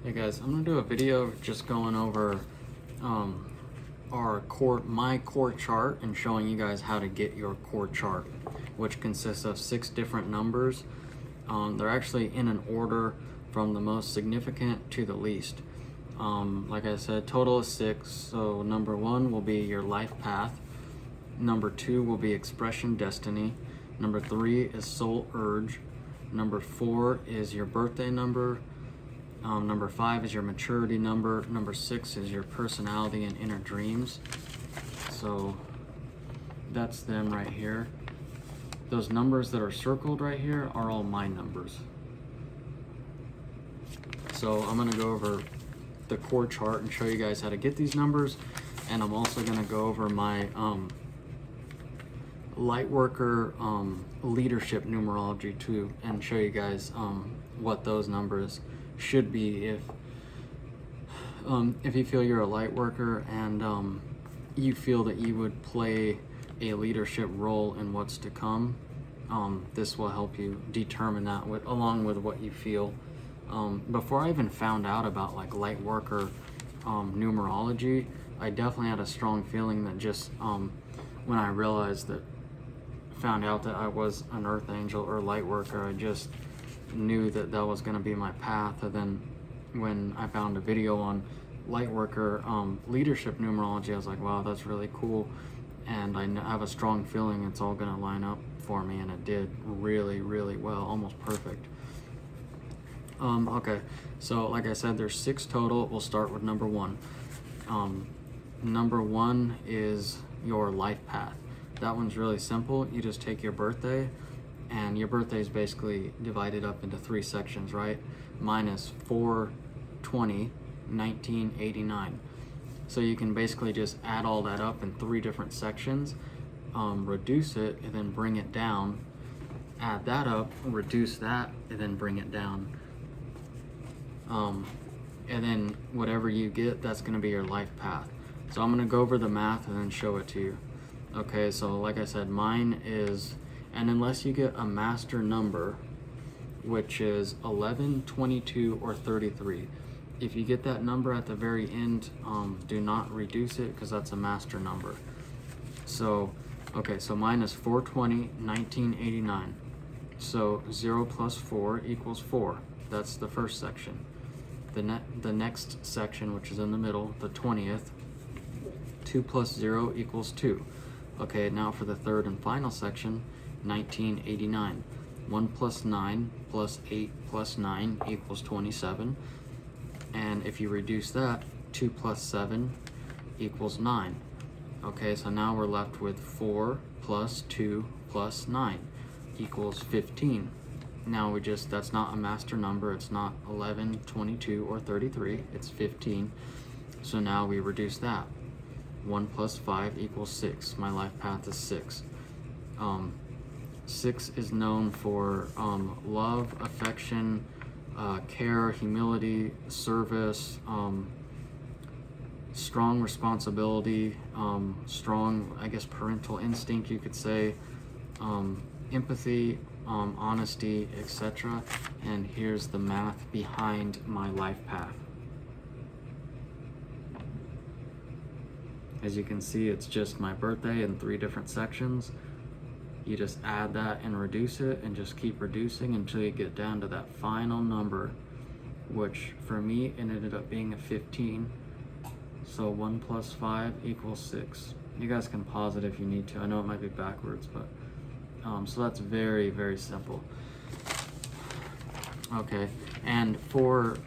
Hey guys, I'm gonna do a video just going over my core chart and showing you guys how to get your core chart, which consists of 6 different numbers. They're actually in an order from the most significant to the least. Like I said, total is 6. So number 1 will be your life path. Number 2 will be expression destiny. Number 3 is soul urge. Number 4 is your birthday number. Number 5 is your maturity number. Number 6 is your personality and inner dreams. So that's them right here. Those numbers that are circled right here are all my numbers. So I'm going to go over the core chart and show you guys how to get these numbers. And I'm also going to go over my Lightworker leadership numerology too, and show you guys what those numbers should be if you feel you're a light worker and you feel that you would play a leadership role in what's to come. This will help you determine that along with what you feel. Before I even found out about like light worker numerology, I definitely had a strong feeling that just when I found out that I was an earth angel or light worker, I just knew that that was going to be my path. And then when I found a video on Lightworker leadership numerology, I was like, wow, that's really cool, and I have a strong feeling it's all going to line up for me, and it did really, really well, almost perfect. Okay, so like I said, there's 6 total. We'll start with number 1. Number 1 is your life path. That one's really simple. You just take your birthday, and your birthday is basically divided up into 3 sections, right? Mine is 4/20/1989. So you can basically just add all that up in 3 different sections, reduce it, and then bring it down. Add that up, reduce that, and then bring it down. And then whatever you get, that's going to be your life path. So I'm going to go over the math and then show it to you. Okay, so like I said, mine is, and unless you get a master number, which is 11, 22, or 33. If you get that number at the very end, do not reduce it because that's a master number. So, okay, so mine is 4/20/1989. So 0 plus 4 equals 4. That's the first section. The next section, which is in the middle, the 20th, 2 plus 0 equals 2. Okay, now for the third and final section, 1989. 1 plus 9 plus 8 plus 9 equals 27. And if you reduce that, 2 plus 7 equals 9. Okay, so now we're left with 4 plus 2 plus 9 equals 15. Now that's not a master number. It's not 11, 22, or 33. It's 15. So now we reduce that. 1 plus 5 equals 6. My life path is 6. 6 is known for love, affection, care, humility, service, strong responsibility, strong, I guess, parental instinct, you could say, empathy, honesty, etc. And here's the math behind my life path. As you can see, it's just my birthday in 3 different sections. You just add that and reduce it and just keep reducing until you get down to that final number, which for me it ended up being a 15. So 1 plus 5 equals 6. You guys can pause it if you need to. I know it might be backwards, but so that's very, very simple. Okay, and for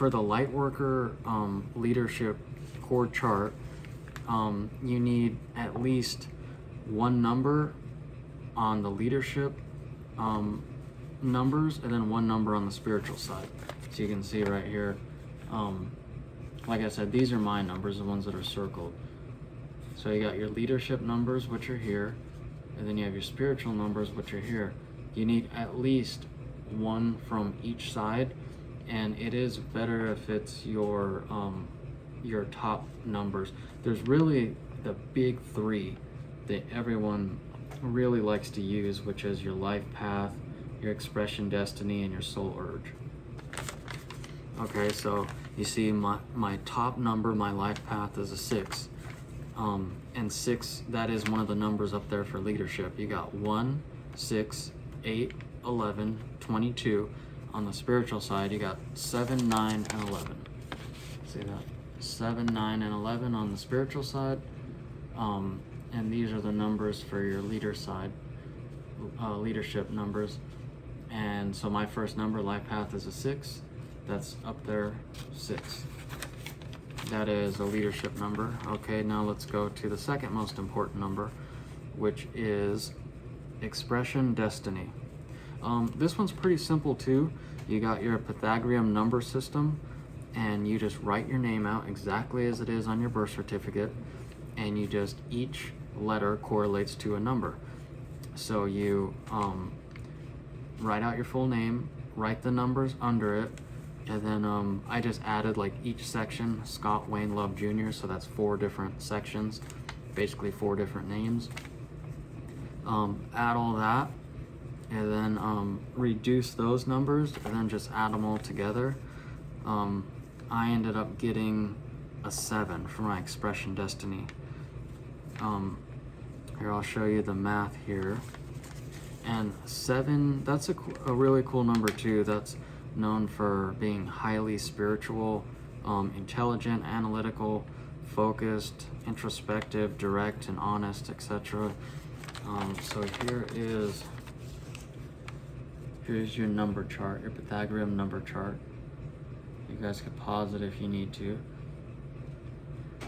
the Lightworker leadership core chart, you need at least 1 number on the leadership numbers, and then 1 number on the spiritual side. So you can see right here, like I said, these are my numbers, the ones that are circled. So you got your leadership numbers, which are here, and then you have your spiritual numbers, which are here. You need at least 1 from each side, and it is better if it's your top numbers. There's really the big 3 that everyone really likes to use, which is your life path, your expression destiny, and your soul urge. Okay, so you see my top number, my life path is a 6. And 6, that is one of the numbers up there for leadership. You got 1, 6, 8, 11, 22. On the spiritual side, you got 7, 9, and 11. See that? 7, 9, and 11 on the spiritual side. And these are the numbers for your leader side, leadership numbers. And so my first number, life path, is a 6. That's up there, 6. That is a leadership number. Okay, now let's go to the second most important number, which is expression destiny. This one's pretty simple too. You got your Pythagorean number system, and you just write your name out exactly as it is on your birth certificate, and you just, each letter correlates to a number. So you write out your full name, write the numbers under it, and then I just added like each section, Scott Wayne Love Jr., so that's 4 different sections, basically 4 different names. Add all that, and then reduce those numbers, and then just add them all together. I ended up getting a 7 for my expression destiny. Here, I'll show you the math here. And 7, that's a really cool number too. That's known for being highly spiritual, intelligent, analytical, focused, introspective, direct, and honest, etc. So here's your number chart, your Pythagorean number chart. You guys could pause it if you need to.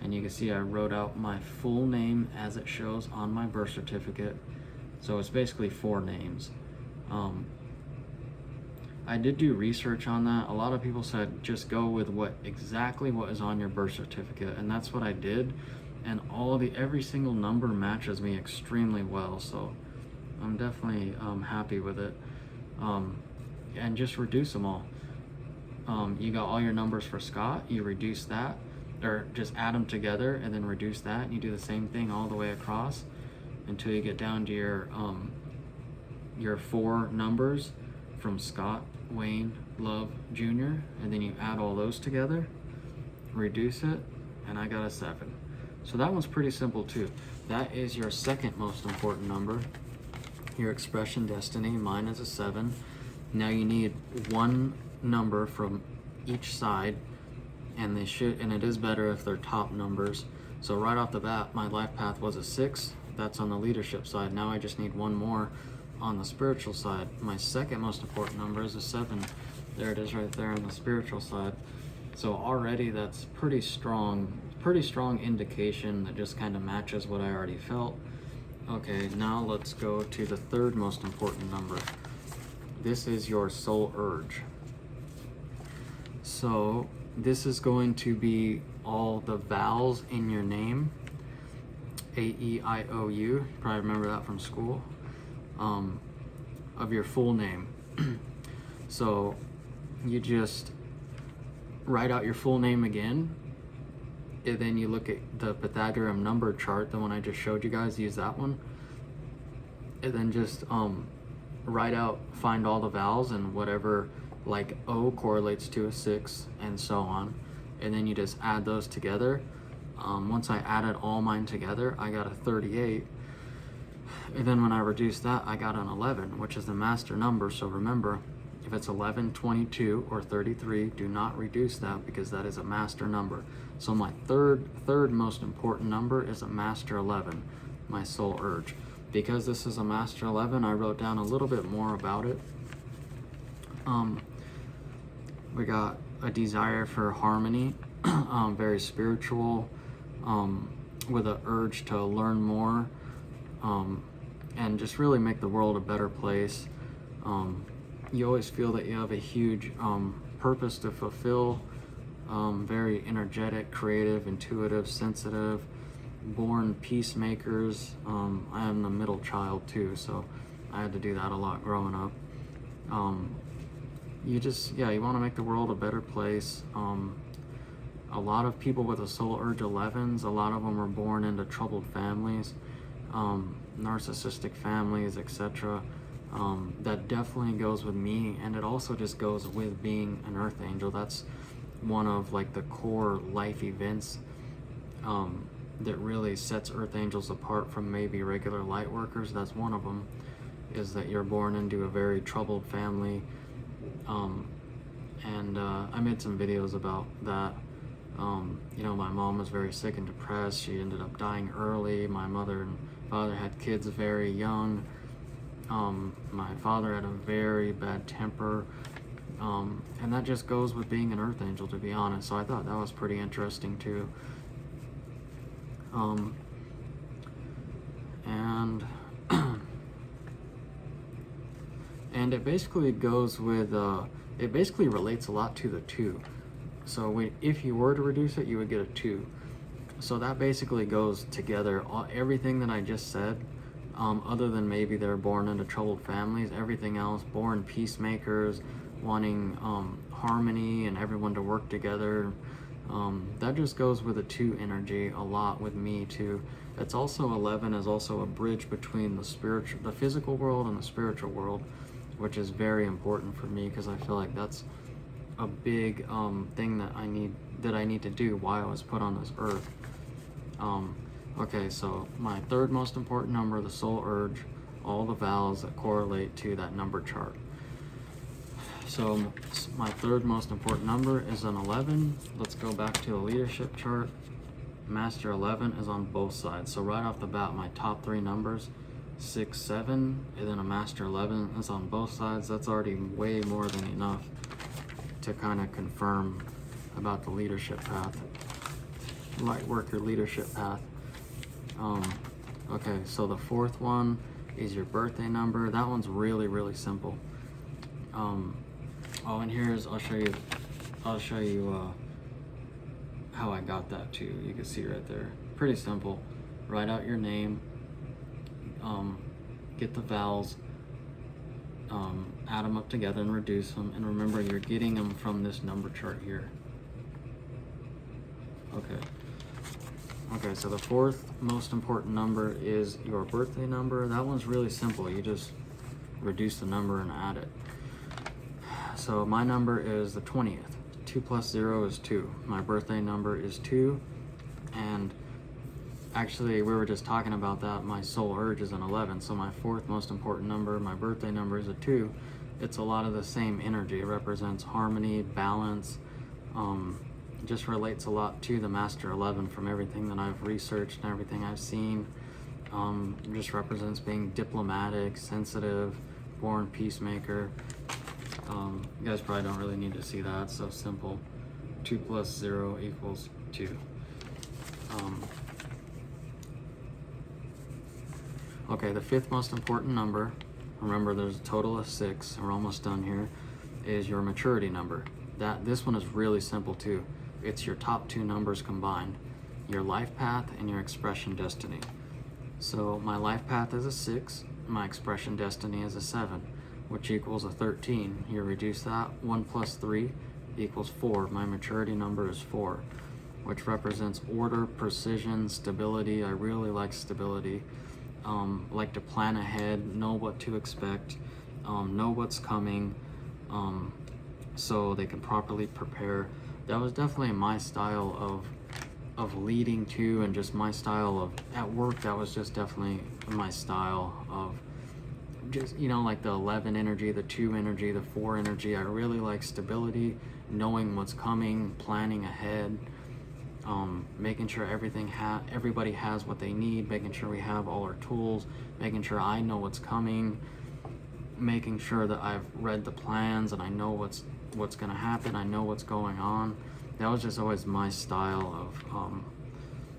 And you can see I wrote out my full name as it shows on my birth certificate. So it's basically 4 names. I did do research on that. A lot of people said just go with exactly what is on your birth certificate, and that's what I did. And every single number matches me extremely well, so I'm definitely happy with it. And just reduce them all. You got all your numbers for Scott, you reduce that, or just add them together and then reduce that, and you do the same thing all the way across until you get down to your 4 numbers from Scott Wayne Love Jr., and then you add all those together, reduce it, and I got a 7. So that one's pretty simple too. That is your second most important number, your expression destiny. Mine is a 7. Now you need 1 number from each side, and it is better if they're top numbers. So right off the bat, my life path was a 6. That's on the leadership side. Now I just need 1 more on the spiritual side. My second most important number is a 7. There it is right there on the spiritual side. So already that's pretty strong indication that just kind of matches what I already felt. Okay, now let's go to the third most important number. This is your soul urge. So this is going to be all the vowels in your name. A-E-I-O-U, you probably remember that from school, of your full name. So you just write out your full name again, and then you look at the Pythagorean number chart, the one I just showed you guys, use that one, and then just find all the vowels and whatever, like O correlates to a 6 and so on, and then you just add those together. Once I added all mine together, I got a 38. And then when I reduced that, I got an 11, which is the master number. So remember, if it's 11, 22, or 33, do not reduce that because that is a master number. So my third most important number is a master 11, my soul urge. Because this is a master 11, I wrote down a little bit more about it. We got a desire for harmony, very spiritual, with an urge to learn more, and just really make the world a better place. You always feel that you have a huge purpose to fulfill, very energetic, creative, intuitive, sensitive, born peacemakers. I am the middle child too, so I had to do that a lot growing up. You want to make the world a better place. A lot of people with a soul urge 11s, a lot of them are born into troubled families, narcissistic families, etc. That definitely goes with me, and it also just goes with being an earth angel. That's one of like the core life events that really sets earth angels apart from maybe regular light workers. That's one of them, is that you're born into a very troubled family. I made some videos about that. You know, my mom was very sick and depressed. She ended up dying early. My mother and father had kids very young. My father had a very bad temper. And that just goes with being an earth angel, to be honest. So I thought that was pretty interesting too. And it basically goes with, it basically relates a lot to the 2. So if you were to reduce it, you would get a 2. So that basically goes together. Everything that I just said, other than maybe they're born into troubled families, everything else, born peacemakers, wanting harmony and everyone to work together, that just goes with a 2 energy a lot with me too. It's also 11 is also a bridge between the physical world and the spiritual world, which is very important for me because I feel like that's a big thing that I need to do while I was put on this earth. Okay, so my 3rd most important number, the soul urge, all the vowels that correlate to that number chart. So my 3rd most important number is an 11. Let's go back to the leadership chart. Master 11 is on both sides. So right off the bat, my top 3 numbers, 6, 7, and then a Master 11 is on both sides. That's already way more than enough to kind of confirm about the leadership path, Lightworker leadership path. Okay, so the 4th one is your birthday number. That one's really, really simple. Oh, and here's, I'll show you how I got that too. You can see right there. Pretty simple. Write out your name, get the vowels, add them up together and reduce them. And remember, you're getting them from this number chart here. Okay, so the 4th most important number is your birthday number. That one's really simple. You just reduce the number and add it. So my number is the 20th. 2 plus 0 is 2. My birthday number is 2. And actually, we were just talking about that. My soul urge is an 11. So my 4th most important number, my birthday number, is a 2. It's a lot of the same energy. It represents harmony, balance. Just relates a lot to the Master 11 from everything that I've researched and everything I've seen. Just represents being diplomatic, sensitive, born peacemaker. You guys probably don't really need to see that. It's so simple. 2 plus 0 equals 2. Okay, the 5th most important number, remember there's a total of 6, we're almost done here, is your maturity number. This one is really simple too. It's your top 2 numbers combined, your life path and your expression destiny. So my life path is a 6, my expression destiny is a 7, which equals a 13. You reduce that, 1 plus 3 equals 4. My maturity number is 4, which represents order, precision, stability. I really like stability. Like to plan ahead, know what to expect, know what's coming, so they can properly prepare. That was definitely my style of leading to, and just my style of at work. That was just definitely my style of just, you know, like the 11 energy, the 2 energy, the 4 energy. I really like stability, knowing what's coming, planning ahead, making sure everybody has what they need, making sure we have all our tools, making sure I know what's coming, making sure that I've read the plans and I know what's going to happen, I know what's going on. That was just always my style of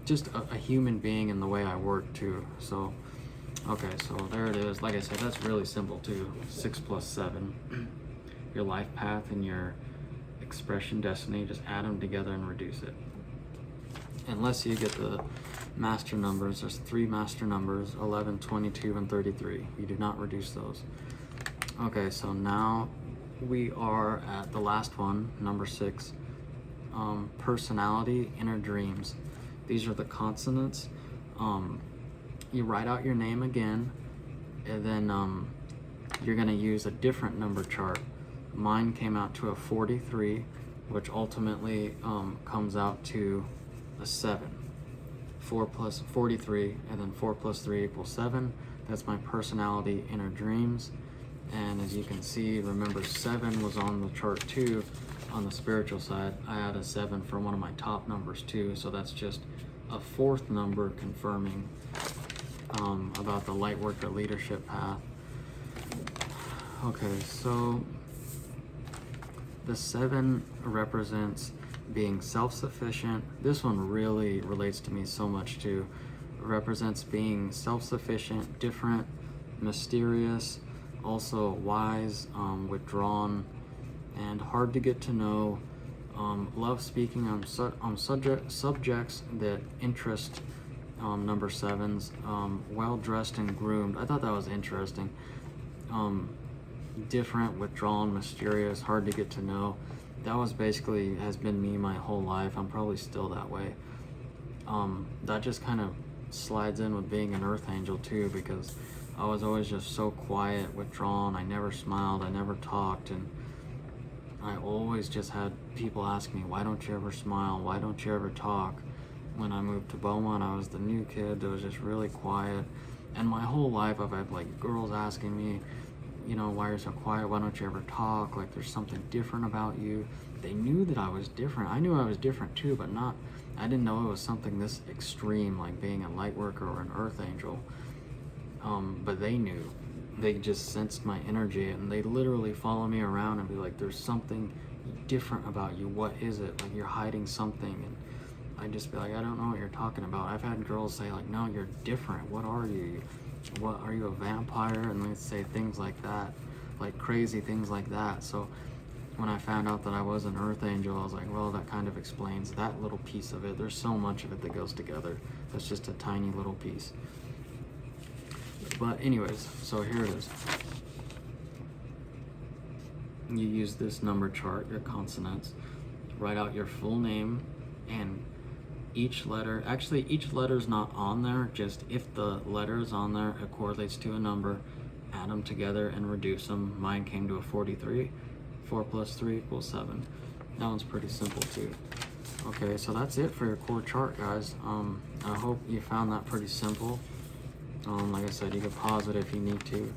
just a human being in the way I work too. So okay, so there it is. Like I said, that's really simple too. 6 plus 7, your life path and your expression destiny, just add them together and reduce it. Unless you get the master numbers, there's 3 master numbers, 11, 22, and 33. You do not reduce those. Okay, so now we are at the last one, number 6, personality, inner dreams. These are the consonants. You write out your name again, and then you're going to use a different number chart. Mine came out to a 43, which ultimately comes out to a 7. 4 plus 43, and then 4 plus 3 equals 7. That's my personality inner dreams. And as you can see, remember 7 was on the chart too. On the spiritual side, I had a 7 for one of my top numbers too. So that's just a 4th number confirming about the Lightworker leadership path. Okay, so the 7 represents being self-sufficient. This one really relates to me so much too. It represents being self-sufficient, different, mysterious, also wise, withdrawn, and hard to get to know. Love speaking on subjects that interest number 7s. Well-dressed and groomed. I thought that was interesting. Different, withdrawn, mysterious, hard to get to know. That was basically has been me my whole life. I'm probably still that way. That just kind of slides in with being an earth angel too, because I was always just so quiet, withdrawn. I never smiled, I never talked, and I always just had people ask me, why don't you ever smile? Why don't you ever talk? When I moved to Beaumont, I was the new kid that was just really quiet. And my whole life I've had like girls asking me, you know, why are you so quiet? Why don't you ever talk? Like there's something different about you. They knew that I was different. I knew I was different too, but I didn't know it was something this extreme, like being a light worker or an earth angel. But they knew. They just sensed my energy, and they literally follow me around and be like, there's something different about you. What is it? Like you're hiding something. And I'd just be like, I don't know what you're talking about. I've had girls say like, no, you're different. What are you? What are you, a vampire? And they say things like that, like crazy things like that. So when I found out that I was an earth angel, I was like, well, that kind of explains that little piece of it. There's so much of it that goes together. That's just a tiny little piece. But anyways, so here it is. You use this number chart, your consonants, write out your full name, and each letter, actually each letter's not on there, just if the letter is on there, it correlates to a number, add them together and reduce them. Mine came to a 43. 4 plus 3 equals 7. That one's pretty simple too. Okay, so that's it for your core chart, guys. I hope you found that pretty simple. Like I said, you can pause it if you need to.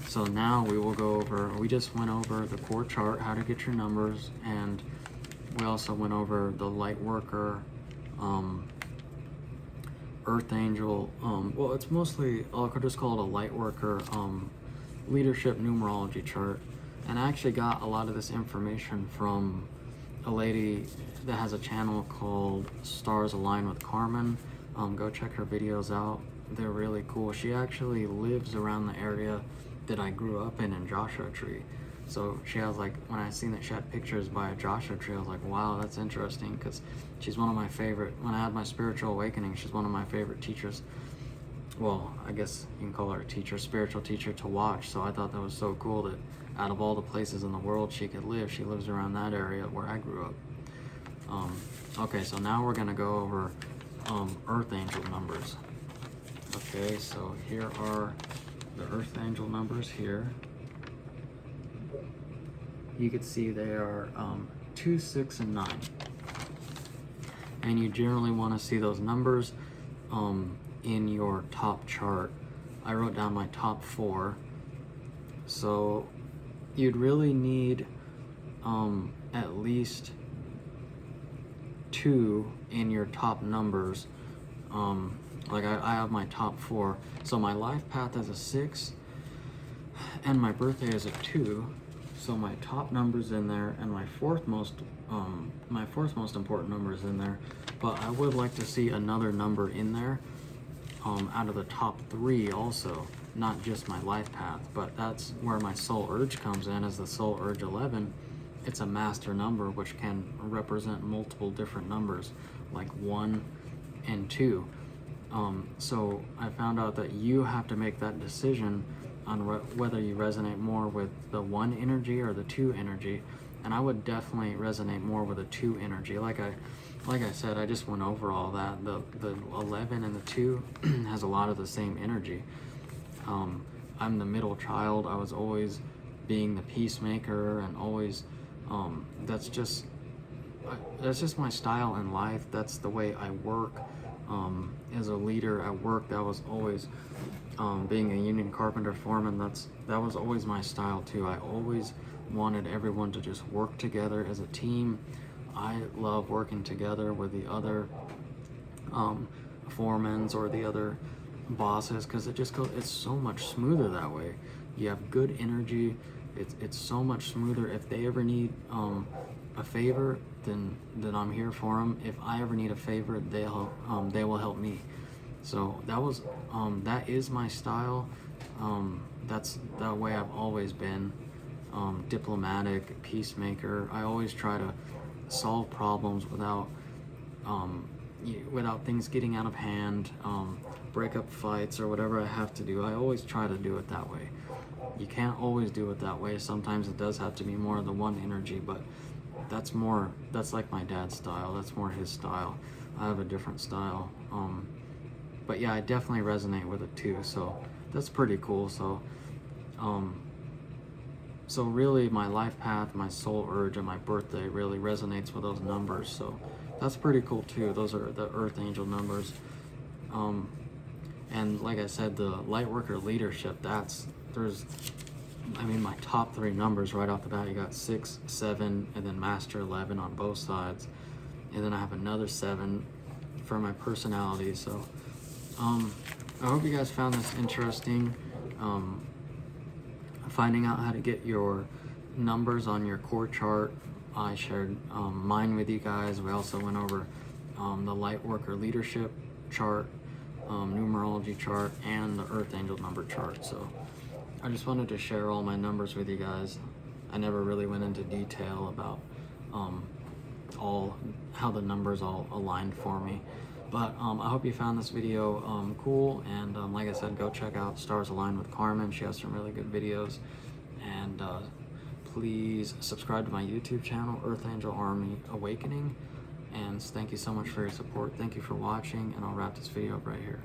So now we will go over, we just went over the core chart, how to get your numbers, and we also went over the Lightworker, Earth Angel, well, it's mostly, I could just call it a Lightworker leadership numerology chart. And I actually got a lot of this information from a lady that has a channel called Stars Align with Carmen. Go check her videos out. They're really cool. She actually lives around the area that I grew up in Joshua Tree. So she has like, when I seen that she had pictures by a Joshua Tree, I was like, wow, that's interesting, because she's one of my favorite, when I had my spiritual awakening, she's one of my favorite teachers. Well, I guess you can call her a teacher, spiritual teacher to watch. So I thought that was so cool that out of all the places in the world she could live, she lives around that area where I grew up. Okay, so now we're gonna go over Earth Angel numbers. Okay, so here are the Earth Angel numbers here. You can see they are 2, 6, and 9. And you generally want to see those numbers in your top chart. I wrote down my top 4. So you'd really need at least 2 in your top numbers. Like I have my top 4. So my life path is a 6, and my birthday is a 2. So my top number's in there, and my fourth most important number is in there. But I would like to see another number in there out of the top 3 also, not just my life path. But that's where my soul urge comes in, as the soul urge 11. It's a master number which can represent multiple different numbers, like 1 and 2. So I found out that you have to make that decision on whether you resonate more with the 1 energy or the 2 energy. And I would definitely resonate more with the 2 energy. Like I said, I just went over all that. The 11 and the 2 has a lot of the same energy. I'm the middle child. I was always being the peacemaker, and always that's just my style in life. That's the way I work. As a leader at work, that was always being a union carpenter foreman. That was always my style too. I always wanted everyone to just work together as a team. I love working together with the other foremans or the other bosses, because it's so much smoother that way. You have good energy. It's so much smoother. If they ever need a favor, then I'm here for them. If I ever need a favor, they will help me. So that is my style. That's the way I've always been. Diplomatic, peacemaker. I always try to solve problems without things getting out of hand, break up fights or whatever I have to do. I always try to do it that way. You can't always do it that way. Sometimes it does have to be more of the one energy, but that's like my dad's style. That's more his style. I have a different style. But yeah, I definitely resonate with it too. So that's pretty cool. So really my life path, my soul urge, and my birthday really resonates with those numbers. So that's pretty cool too. Those are the Earth Angel numbers. And like I said, the Lightworker leadership, my top 3 numbers right off the bat, you got 6, 7, and then Master 11 on both sides. And then I have another 7 for my personality. So I hope you guys found this interesting. Finding out how to get your numbers on your core chart. I shared mine with you guys. We also went over the Lightworker leadership chart, numerology chart, and the Earth Angel number chart. So I just wanted to share all my numbers with you guys. I never really went into detail about how the numbers all aligned for me. But I hope you found this video cool, and like I said, go check out Stars Aligned with Carmen. She has some really good videos. And please subscribe to my YouTube channel, Earth Angel Army Awakening. And thank you so much for your support. Thank you for watching, and I'll wrap this video up right here.